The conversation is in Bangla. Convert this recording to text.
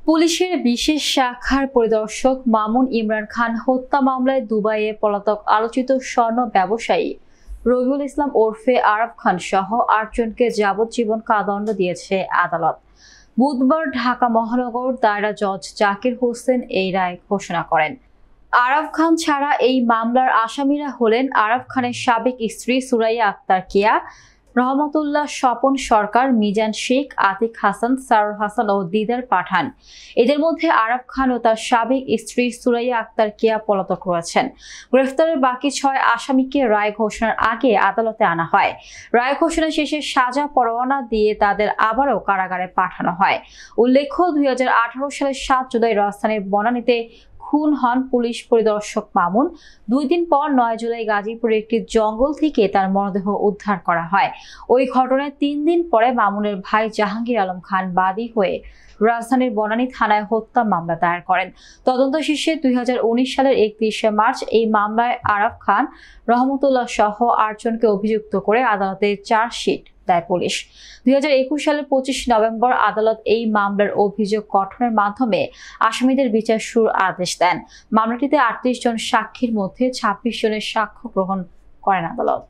পুলিশের বিশেষ শাখার পরিদর্শক মামুন ইমরান খান হত্যা মামলায় দুবাইয়ে পলাতক আলোচিত স্বর্ণ ব্যবসায়ী রবিউল ইসলাম ওরফে আরাফ খান সহ ৮ জনকে যাবজ্জীবন কারাদণ্ড দিয়েছে আদালত। বুধবার ঢাকা মহানগর দায়রা জজ জাকির হোসেন এই রায় ঘোষণা করেন। আরাফ খান ছাড়া এই মামলার আসামিরা হলেন আরাফ খানের সাবেক স্ত্রী সুরাইয়া আক্তার কিয়া, রহমতুল্লাহ, স্বপন সরকার, মিজান শেখ, আতিক হাসান, সারুর হাসান ও দিদার পাঠান। এদের মধ্যে আরাফ খান ও তার সাবেক স্ত্রী সুরাইয়া আক্তার কিয়া পলাতক রয়েছেন। গ্রেফতারের বাকি ৬ আসামিকে রায় ঘোষণার আগে আদালতে আনা হয়। রায় ঘোষণা শেষে সাজা পরোয়ানা দিয়ে তাদের আবারও কারাগারে পাঠানো হয়। উল্লেখ্য, ২০১৮ সালের ৭ জুলাই রাজধানীর বনানীতে খুন হন পুলিশ পরিদর্শক মামুন। ২ দিন পর ৯ জুলাই গাজীপুরের একটি জঙ্গল থেকে তার মরদেহ উদ্ধার করা হয়। ওই ঘটনায় ৩ দিন পরে মামুনের ভাই জাহাঙ্গীর আলম খান বাদী হয়ে রাজধানীর বনানী থানায় হত্যা মামলা দায়ের করেন। তদন্ত শেষে ২০১৯ সালের ৩১শে মার্চ এই মামলায় আরাফ খান, রহমতুল্লাহ সহ ৮ জনকে অভিযুক্ত করে আদালতে চার্জশিট দেয় পুলিশ। ২০২১ সালের ২৫ নভেম্বর আদালত এই মামলার অভিযোগ গঠনের মাধ্যমে আসামিদের বিচার শুরুর আদেশ দেন। মামলাটিতে ৩৮ জন সাক্ষীর মধ্যে ২৬ জনের সাক্ষ্য গ্রহণ করেন আদালত।